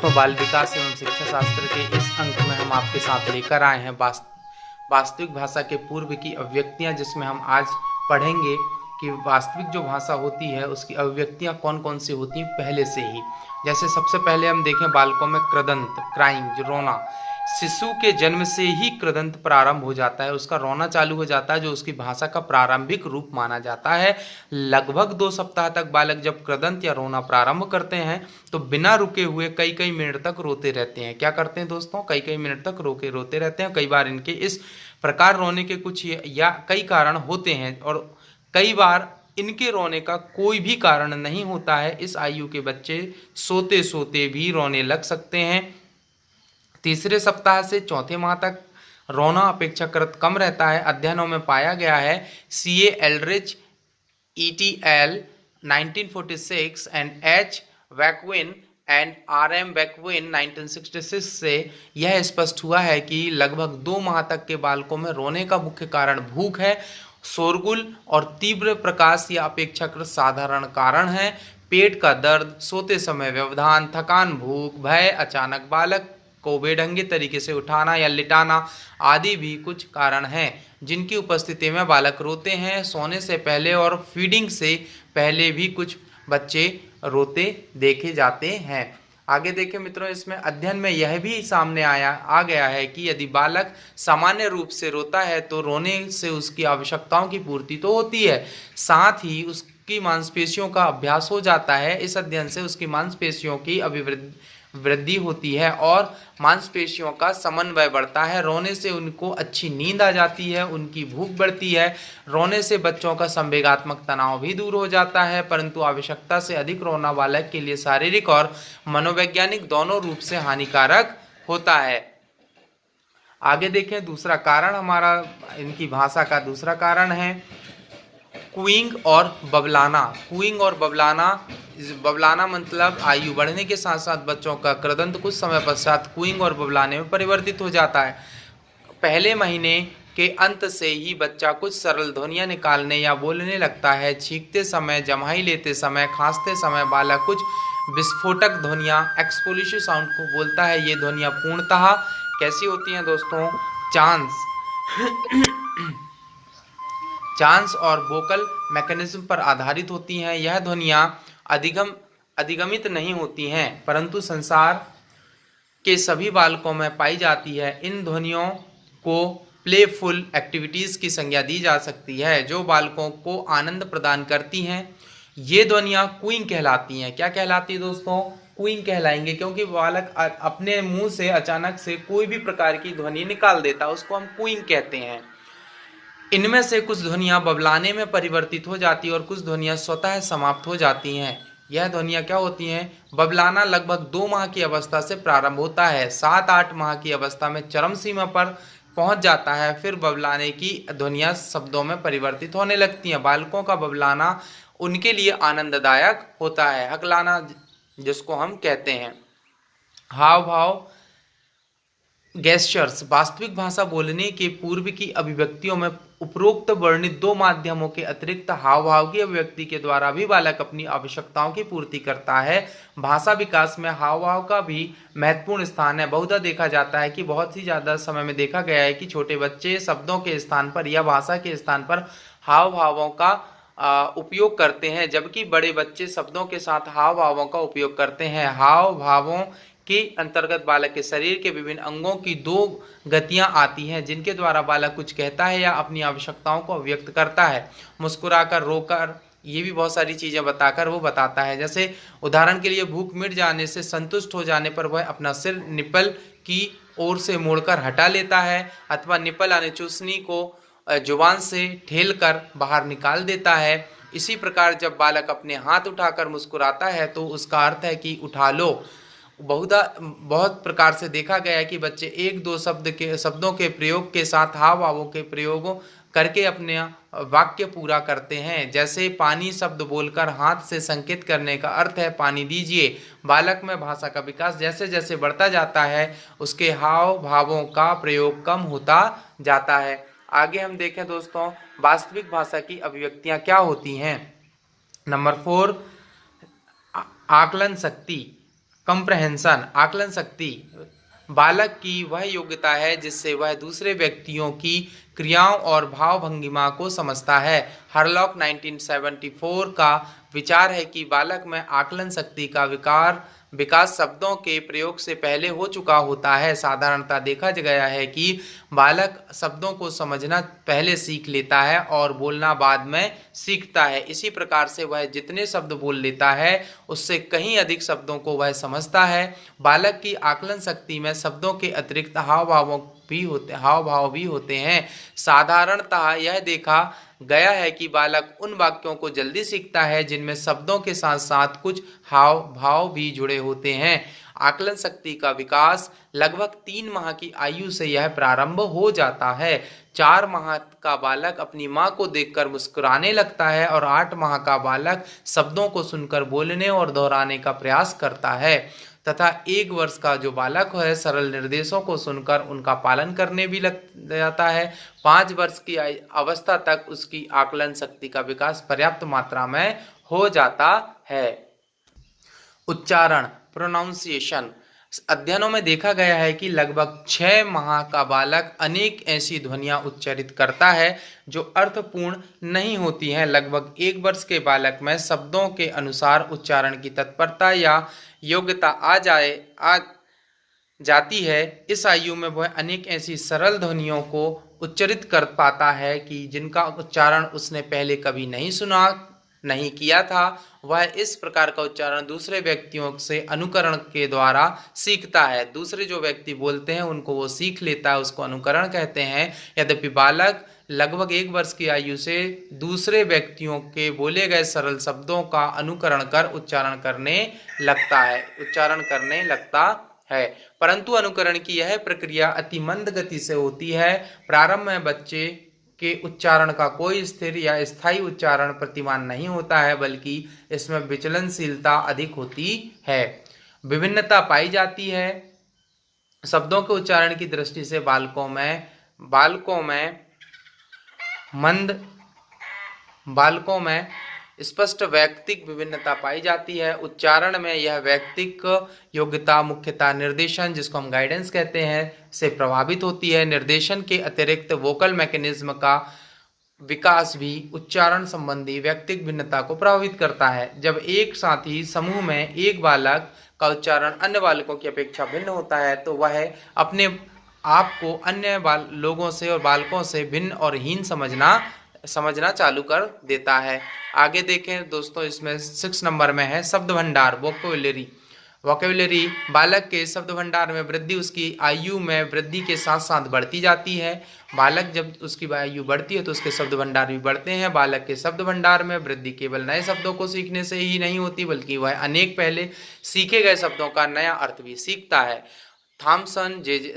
दोस्तों, बाल विकास एवं शिक्षा शास्त्र के इस अंक में हम आपके साथ लेकर आए हैं वास्तविक भाषा के पूर्व की अभिव्यक्तियां, जिसमें हम आज पढ़ेंगे कि वास्तविक जो भाषा होती है उसकी अभिव्यक्तियां कौन कौन सी होती हैं पहले से ही। जैसे सबसे पहले हम देखें बालकों में कृदंत, क्राइंग, जो रोना। शिशु के जन्म से ही कृदंत प्रारंभ हो जाता है, उसका रोना चालू हो जाता है, जो उसकी भाषा का प्रारंभिक रूप माना जाता है। लगभग 2 सप्ताह तक बालक जब कृदंत या रोना प्रारंभ करते हैं तो बिना रुके हुए कई कई मिनट तक रोते रहते हैं। क्या करते हैं दोस्तों? कई कई मिनट तक रोते रहते हैं। कई बार इनके इस प्रकार रोने के कुछ या कई कारण होते हैं और कई बार इनके रोने का कोई भी कारण नहीं होता है। इस आयु के बच्चे सोते सोते भी रोने लग सकते हैं। तीसरे सप्ताह से चौथे माह तक रोना अपेक्षाकृत कम रहता है। अध्ययनों में पाया गया है, C.A. Eldridge ETL 1946 and H. Vaquin and RM. Vaquin 1966 से यह स्पष्ट हुआ है कि लगभग 2 माह तक के बालकों में रोने का मुख्य कारण भूख है। शोरगुल और तीव्र प्रकाश या अपेक्षाकृत साधारण कारण है। पेट का दर्द, सोते समय व्यवधान, थकान, भूख, भय, अचानक बालक को बेढंगे तरीके से उठाना या लिटाना आदि भी कुछ कारण हैं जिनकी उपस्थिति में बालक रोते हैं। सोने से पहले और फीडिंग से पहले भी कुछ बच्चे रोते देखे जाते हैं। आगे देखें मित्रों, इसमें अध्ययन में यह भी सामने आ गया है कि यदि बालक सामान्य रूप से रोता है तो रोने से उसकी आवश्यकताओं की पूर्ति तो होती है, साथ ही उसकी मांसपेशियों का अभ्यास हो जाता है। इस अध्ययन से उसकी मांसपेशियों की वृद्धि होती है और मांसपेशियों का समन्वय बढ़ता है। रोने से उनको अच्छी नींद आ जाती है, उनकी भूख बढ़ती है। रोने से बच्चों का संवेगात्मक तनाव भी दूर हो जाता है, परंतु आवश्यकता से अधिक रोना बालक के लिए शारीरिक और मनोवैज्ञानिक दोनों रूप से हानिकारक होता है। आगे देखें, दूसरा कारण हमारा इनकी भाषा का दूसरा कारण है कूइंग और बबलाना। कूइंग और बबलाना मतलब आयु बढ़ने के साथ साथ बच्चों का कृदंत कुछ समय पश्चात कूइंग और बबलाने में परिवर्तित हो जाता है। पहले महीने के अंत से ही बच्चा कुछ सरल ध्वनियां निकालने या बोलने लगता है। छींकते समय, जम्हाई लेते समय, खांसते समय बालक कुछ विस्फोटक ध्वनियां, एक्सप्लोसिव साउंड को बोलता है। ये ध्वनियां पूर्णतः कैसी होती हैं दोस्तों? चांस और वोकल मैकेनिज्म पर आधारित होती हैं। यह ध्वनियां अधिगमित नहीं होती हैं, परंतु संसार के सभी बालकों में पाई जाती है। इन ध्वनियों को प्लेफुल एक्टिविटीज़ की संज्ञा दी जा सकती है जो बालकों को आनंद प्रदान करती हैं। ये ध्वनियाँ क्विंग कहलाती हैं। क्या कहलाती है दोस्तों? क्विंग कहलाएंगे, क्योंकि बालक अपने मुंह से अचानक से कोई भी प्रकार की ध्वनि निकाल देता है, उसको हम क्विंग कहते हैं। इनमें से कुछ ध्वनियाँ बबलाने में परिवर्तित हो जाती है और कुछ ध्वनियाँ स्वतः समाप्त हो जाती हैं। यह ध्वनियाँ क्या होती हैं? बबलाना लगभग 2 माह की अवस्था से प्रारंभ होता है, 7-8 माह की अवस्था में चरम सीमा पर पहुंच जाता है। फिर बबलाने की ध्वनियाँ शब्दों में परिवर्तित होने लगती हैं। बालकों का बबलाना उनके लिए आनंददायक होता है। हकलाना जिसको हम कहते हैं। हाव भाव, गेस्चर्स। वास्तविक भाषा बोलने के पूर्व की अभिव्यक्तियों में उपरोक्त वर्णित 2 माध्यमों के अतिरिक्त हाव भाव की अभिव्यक्ति के द्वारा भी बालक अपनी आवश्यकताओं की पूर्ति करता है। भाषा विकास में हाव भाव का भी महत्वपूर्ण स्थान है। बहुधा देखा जाता है कि बहुत ही ज़्यादा समय में देखा गया है कि छोटे बच्चे शब्दों के स्थान पर या भाषा के स्थान पर हाव भावों का उपयोग करते हैं, जबकि बड़े बच्चे शब्दों के साथ हाव भावों का उपयोग करते हैं। हाव भावों के अंतर्गत बालक के शरीर के विभिन्न अंगों की 2 गतियां आती हैं जिनके द्वारा बालक कुछ कहता है या अपनी आवश्यकताओं को व्यक्त करता है। मुस्कुराकर, रोकर, ये भी बहुत सारी चीज़ें बताकर वो बताता है। जैसे उदाहरण के लिए, भूख मिट जाने से संतुष्ट हो जाने पर वह अपना सिर निप्पल की ओर से मोड़कर हटा लेता है, अथवा निप्पल यानी चूसनी को जुबान से ठेल कर बाहर निकाल देता है। इसी प्रकार जब बालक अपने हाथ उठाकर मुस्कुराता है तो उसका अर्थ है कि उठा लो। बहुत प्रकार से देखा गया है कि बच्चे 1-2 शब्दों के प्रयोग के साथ हाव भावों के प्रयोगों करके अपने वाक्य पूरा करते हैं। जैसे पानी शब्द बोलकर हाथ से संकेत करने का अर्थ है पानी दीजिए। बालक में भाषा का विकास जैसे जैसे बढ़ता जाता है उसके हाव भावों का प्रयोग कम होता जाता है। आगे हम देखें दोस्तों, वास्तविक भाषा की अभिव्यक्तियां क्या होती हैं। नंबर 4, आकलन शक्ति। कंप्रहेंशन आकलन शक्ति बालक की वह योग्यता है जिससे वह दूसरे व्यक्तियों की क्रियाओं और भाव भंगिमा को समझता है। हरलॉक 1974 का विचार है कि बालक में आकलन शक्ति का विकास शब्दों के प्रयोग से पहले हो चुका होता है। साधारणतः देखा गया है कि बालक शब्दों को समझना पहले सीख लेता है और बोलना बाद में सीखता है। इसी प्रकार से वह जितने शब्द बोल लेता है उससे कहीं अधिक शब्दों को वह समझता है। बालक की आकलन शक्ति में शब्दों के अतिरिक्त हाव भाव भी होते हैं। साधारणतः यह देखा गया है कि बालक उन वाक्यों को जल्दी सीखता है जिनमें शब्दों के साथ साथ कुछ हाव भाव भी जुड़े होते हैं। आकलन शक्ति का विकास लगभग 3 माह की आयु से यह प्रारंभ हो जाता है। 4 माह का बालक अपनी मां को देखकर मुस्कुराने लगता है और 8 माह का बालक शब्दों को सुनकर बोलने और दोहराने का प्रयास करता है तथा 1 वर्ष का जो बालक है सरल निर्देशों को सुनकर उनका पालन करने भी लग जाता है। 5 वर्ष की अवस्था तक उसकी आकलन शक्ति का विकास पर्याप्त मात्रा में हो जाता है। उच्चारण प्रोनाउंसिएशन अध्ययनों में देखा गया है कि लगभग 6 माह का बालक अनेक ऐसी ध्वनियां उच्चारित करता है जो अर्थपूर्ण नहीं होती हैं। लगभग 1 वर्ष के बालक में शब्दों के अनुसार उच्चारण की तत्परता या योग्यता आ जाती है। इस आयु में वह अनेक ऐसी सरल ध्वनियों को उच्चारित कर पाता है कि जिनका उच्चारण उसने पहले कभी नहीं किया था। वह इस प्रकार का उच्चारण दूसरे व्यक्तियों से अनुकरण के द्वारा सीखता है। दूसरे जो व्यक्ति बोलते हैं उनको वो सीख लेता है, उसको अनुकरण कहते हैं। यद्यपि बालक लगभग 1 वर्ष की आयु से दूसरे व्यक्तियों के बोले गए सरल शब्दों का अनुकरण कर उच्चारण करने लगता है, परंतु अनुकरण की यह प्रक्रिया अति मंद गति से होती है। प्रारंभ में बच्चे के उच्चारण का कोई स्थिर या स्थायी उच्चारण प्रतिमान नहीं होता है, बल्कि इसमें विचलनशीलता अधिक होती है। विभिन्नता पाई जाती है शब्दों के उच्चारण की दृष्टि से। बालकों में स्पष्ट वैयक्तिक विभिन्नता पाई जाती है। उच्चारण में यह वैयक्तिक योग्यता मुख्यतः निर्देशन, जिसको हम गाइडेंस कहते हैं, से प्रभावित होती है। निर्देशन के अतिरिक्त वोकल मैकेनिज्म का विकास भी उच्चारण संबंधी वैयक्तिक भिन्नता को प्रभावित करता है। जब एक साथ ही समूह में एक बालक का उच्चारण अन्य बालकों की अपेक्षा भिन्न होता है तो वह अपने आप को अन्य लोगों से और बालकों से भिन्न और हीन समझना चालू कर देता है। आगे देखें दोस्तों, इसमें 6 नंबर में है शब्द भंडार वोकेबुलरी। बालक के शब्द भंडार में वृद्धि उसकी आयु में वृद्धि के साथ साथ बढ़ती जाती है। बालक जब उसकी आयु बढ़ती है तो उसके शब्द भंडार भी बढ़ते हैं। बालक के शब्द भंडार में वृद्धि केवल नए शब्दों को सीखने से ही नहीं होती, बल्कि वह अनेक पहले सीखे गए शब्दों का नया अर्थ भी सीखता है।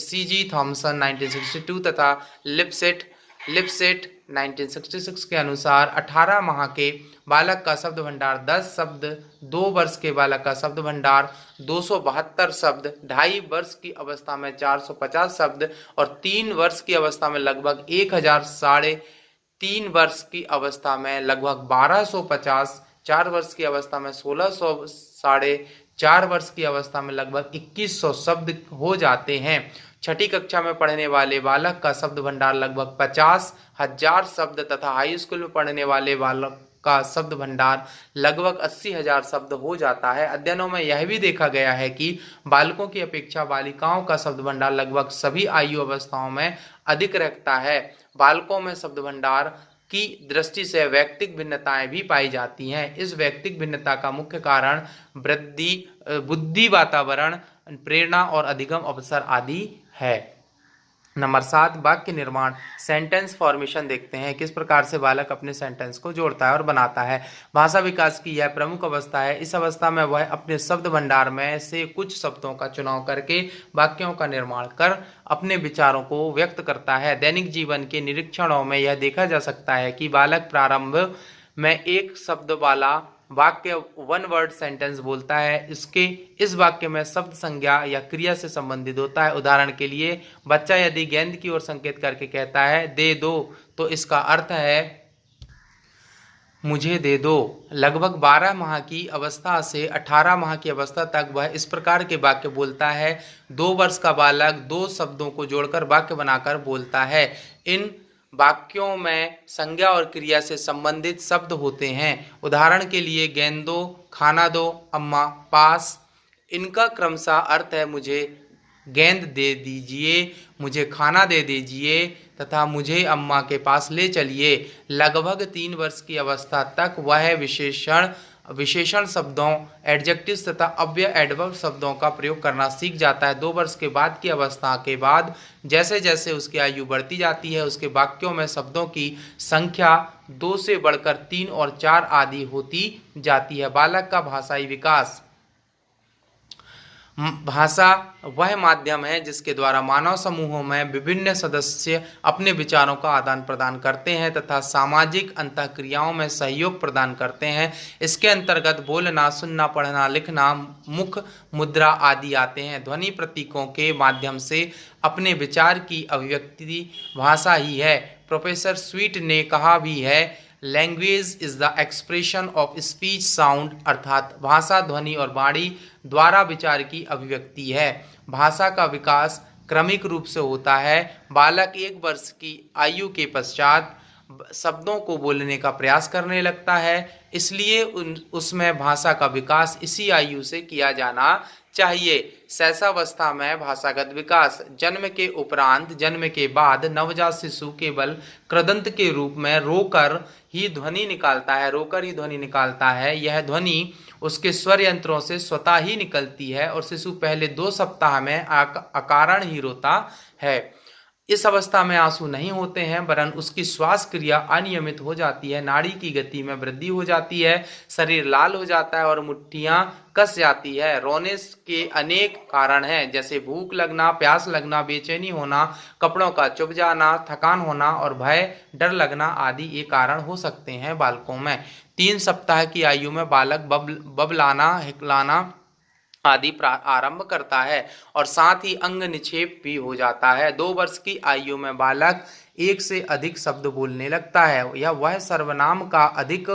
CG थॉमसन 1962 तथा लिपसेट 1966 के अनुसार 18 माह के बालक का शब्द भंडार 10 शब्द, 2 वर्ष के बालक का शब्द भंडार 272 शब्द, 2.5 वर्ष की अवस्था में 450 शब्द और 3 वर्ष की अवस्था में लगभग 1000, 3.5 वर्ष की अवस्था में लगभग 1250, 4 वर्ष की अवस्था में 1600, 4.5 वर्ष की अवस्था में लगभग 2100 शब्द हो जाते हैं। 6ठी कक्षा में पढ़ने वाले बालक का शब्द भंडार लगभग 50,000 शब्द तथा हाई स्कूल में पढ़ने वाले बालक का शब्द भंडार लगभग 80,000 शब्द हो जाता है। अध्ययनों में यह भी देखा गया है कि बालकों की अपेक्षा बालिकाओं का शब्द भंडार लगभग सभी आयु अवस्थाओं में अधिक रहता है। बालकों में शब्द भंडार की दृष्टि से वैयक्तिक भिन्नताएं भी पाई जाती हैं। इस वैयक्तिक भिन्नता का मुख्य कारण बुद्धि, वातावरण, प्रेरणा और अधिगम अवसर आदि है। नंबर 7 वाक्य निर्माण सेंटेंस फॉर्मेशन देखते हैं, किस प्रकार से बालक अपने सेंटेंस को जोड़ता है और बनाता है। भाषा विकास की यह प्रमुख अवस्था है। इस अवस्था में वह अपने शब्द भंडार में से कुछ शब्दों का चुनाव करके वाक्यों का निर्माण कर अपने विचारों को व्यक्त करता है। दैनिक जीवन के निरीक्षणों में यह देखा जा सकता है कि बालक प्रारंभ में एक शब्द वाला वाक्य 1 वर्ड सेंटेंस बोलता है। इस वाक्य में शब्द संज्ञा या क्रिया से संबंधित होता है। उदाहरण के लिए बच्चा यदि गेंद की ओर संकेत करके कहता है दे दो, तो इसका अर्थ है मुझे दे दो। लगभग 12 माह की अवस्था से 18 माह की अवस्था तक वह इस प्रकार के वाक्य बोलता है। 2 वर्ष का बालक 2 शब्दों को जोड़कर वाक्य बनाकर बोलता है। इन वाक्यों में संज्ञा और क्रिया से संबंधित शब्द होते हैं। उदाहरण के लिए गेंद दो, खाना दो, अम्मा पास। इनका क्रमशः अर्थ है मुझे गेंद दे दीजिए, मुझे खाना दे दीजिए तथा मुझे अम्मा के पास ले चलिए। लगभग 3 वर्ष की अवस्था तक वह विशेषण शब्दों, एडजेक्टिव्स तथा अव्यय एडवर्ब शब्दों का प्रयोग करना सीख जाता है। 2 वर्ष के बाद की अवस्था के बाद जैसे जैसे उसकी आयु बढ़ती जाती है, उसके वाक्यों में शब्दों की संख्या 2 से बढ़कर 3 और 4 आदि होती जाती है। बालक का भाषाई विकास। भाषा वह माध्यम है जिसके द्वारा मानव समूहों में विभिन्न सदस्य अपने विचारों का आदान प्रदान करते हैं तथा सामाजिक अंतःक्रियाओं में सहयोग प्रदान करते हैं। इसके अंतर्गत बोलना, सुनना, पढ़ना, लिखना, मुख मुद्रा आदि आते हैं। ध्वनि प्रतीकों के माध्यम से अपने विचार की अभिव्यक्ति भाषा ही है। प्रोफेसर स्वीट ने कहा भी है, language is the expression of speech sound, अर्थात भाषा ध्वनि और वाणी द्वारा विचार की अभिव्यक्ति है। भाषा का विकास क्रमिक रूप से होता है। बालक 1 वर्ष की आयु के पश्चात शब्दों को बोलने का प्रयास करने लगता है, इसलिए उसमें भाषा का विकास इसी आयु से किया जाना चाहिए। शैशवावस्था में भाषागत विकास। जन्म के उपरांत, जन्म के बाद नवजात शिशु केवल कृदंत के रूप में रोकर ही ध्वनि निकालता है। यह ध्वनि उसके स्वर यंत्रों से स्वतः ही निकलती है और शिशु पहले 2 सप्ताह में अकारण ही रोता है। इस अवस्था में आंसू नहीं होते हैं, वरन उसकी श्वास क्रिया अनियमित हो जाती है, नाड़ी की गति में वृद्धि हो जाती है, शरीर लाल हो जाता है और मुट्ठियां कस जाती है। रोने के अनेक कारण हैं, जैसे भूख लगना, प्यास लगना, बेचैनी होना, कपड़ों का चुभ जाना, थकान होना और भय, डर लगना आदि ये कारण हो सकते हैं बालकों में। 3 सप्ताह की आयु में बालक बबलाना, हिकलाना आदि आरंभ करता है और साथ ही अंग निक्षेप भी हो जाता है। 2 वर्ष की आयु में बालक 1 से अधिक शब्द बोलने लगता है या वह सर्वनाम का अधिक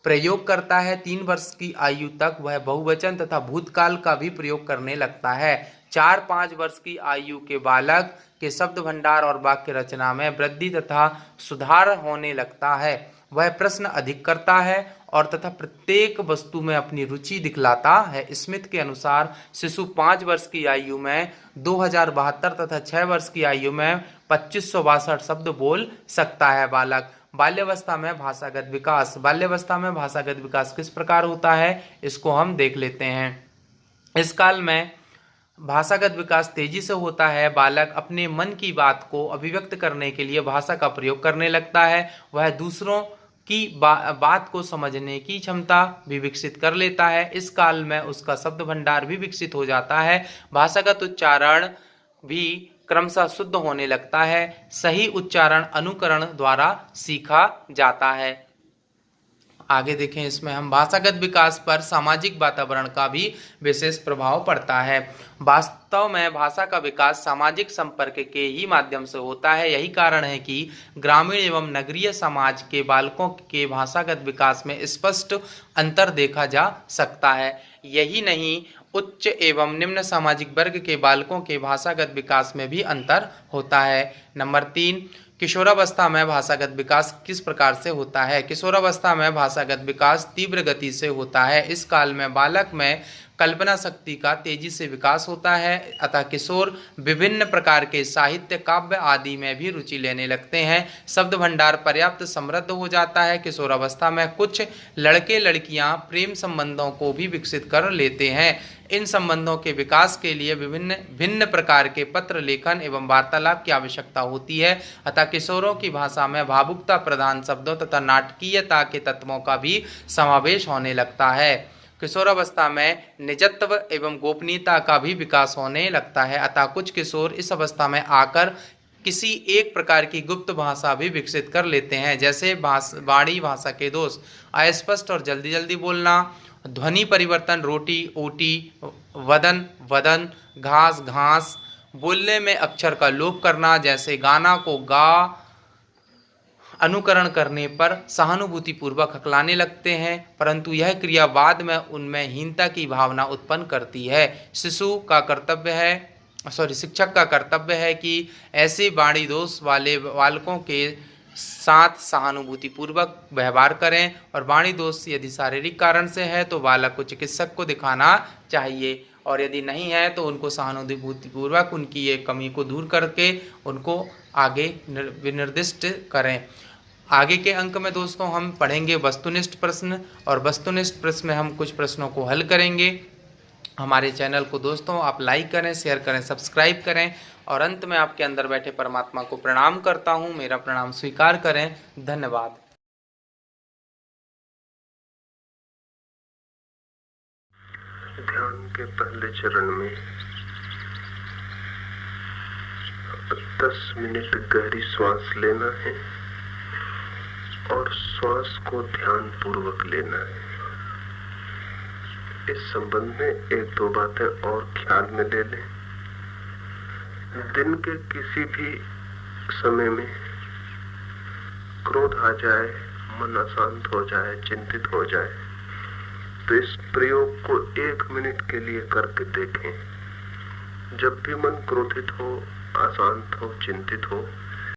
प्रयोग करता है। 3 वर्ष की आयु तक वह बहुवचन तथा भूतकाल का भी प्रयोग करने लगता है। 4-5 वर्ष की आयु के बालक के शब्द भंडार और वाक्य रचना में वृद्धि तथा सुधार होने लगता है। वह प्रश्न अधिक करता है और तथा प्रत्येक वस्तु में अपनी रुचि दिखलाता है। स्मिथ के अनुसार शिशु 5 वर्ष की आयु में 2072 तथा 6 वर्ष की आयु में 2562 शब्द बोल सकता है। बालक बाल्यावस्था में भाषागत विकास। बाल्यावस्था में भाषागत विकास किस प्रकार होता है, इसको हम देख लेते हैं। इस काल में भाषागत विकास तेजी से होता है। बालक अपने मन की बात को अभिव्यक्त करने के लिए भाषा का प्रयोग करने लगता है। वह दूसरों की बात को समझने की क्षमता भी विकसित कर लेता है। इस काल में उसका शब्द भंडार भी विकसित हो जाता है। भाषागत उच्चारण भी क्रमशः शुद्ध होने लगता है। सही उच्चारण अनुकरण द्वारा सीखा जाता है। आगे देखें, इसमें हम भाषागत विकास पर सामाजिक वातावरण का भी विशेष प्रभाव पड़ता है। वास्तव में भाषा का विकास सामाजिक संपर्क के ही माध्यम से होता है। यही कारण है कि ग्रामीण एवं नगरीय समाज के बालकों के भाषागत विकास में स्पष्ट अंतर देखा जा सकता है। यही नहीं, उच्च एवं निम्न सामाजिक वर्ग के बालकों के भाषागत विकास में भी अंतर होता है। नंबर 3, किशोरावस्था में भाषागत विकास किस प्रकार से होता है। किशोरावस्था में भाषागत विकास तीव्र गति से होता है। इस काल में बालक में कल्पना शक्ति का तेजी से विकास होता है, अतः किशोर विभिन्न प्रकार के साहित्य, काव्य आदि में भी रुचि लेने लगते हैं। शब्द भंडार पर्याप्त समृद्ध हो जाता है। किशोरावस्था में कुछ लड़के लड़कियां प्रेम संबंधों को भी विकसित कर लेते हैं। इन संबंधों के विकास के लिए भिन्न प्रकार के पत्र लेखन एवं वार्तालाप की आवश्यकता होती है, अतः किशोरों की भाषा में भावुकता प्रधान शब्दों तथा नाटकीयता के तत्वों का भी समावेश होने लगता है। किशोरावस्था में निजत्व एवं गोपनीयता का भी विकास होने लगता है, अतः कुछ किशोर इस अवस्था में आकर किसी एक प्रकार की गुप्त भाषा भी विकसित कर लेते हैं, जैसे वाणी भाषा के दोष, अस्पष्ट और जल्दी जल्दी बोलना, ध्वनि परिवर्तन, रोटी ओटी, वदन वदन, घास घास, बोलने में अक्षर का लोप करना, जैसे गाना को गा, अनुकरण करने पर सहानुभूतिपूर्वक हकलाने लगते हैं, परंतु यह क्रिया बाद में उनमें हीनता की भावना उत्पन्न करती है। शिक्षक का कर्तव्य है कि ऐसे वाणी दोष वाले बालकों के साथ सहानुभूतिपूर्वक व्यवहार करें, और वाणी दोष यदि शारीरिक कारण से है तो बालक को चिकित्सक को दिखाना चाहिए, और यदि नहीं है तो उनको सहानुभूतिपूर्वक उनकी ये कमी को दूर करके उनको आगे विनिर्दिष्ट करें। आगे के अंक में दोस्तों हम पढ़ेंगे वस्तुनिष्ठ प्रश्न, और वस्तुनिष्ठ प्रश्न में हम कुछ प्रश्नों को हल करेंगे। हमारे चैनल को दोस्तों आप लाइक करें, शेयर करें, सब्सक्राइब करें, और अंत में आपके अंदर बैठे परमात्मा को प्रणाम करता हूँ। मेरा प्रणाम स्वीकार करें। धन्यवाद। ध्यान के पहले चरण में 10 मिनट गहरी श्वास लेना है और श्वास को ध्यान पूर्वक लेना है। इस संबंध में 1-2 बातें और ख्याल में ले लें। दिन के किसी भी समय में क्रोध आ जाए, मन अशांत हो जाए, चिंतित हो जाए, तो इस प्रयोग को 1 मिनट के लिए करके देखें। जब भी मन क्रोधित हो, अशांत हो, चिंतित हो,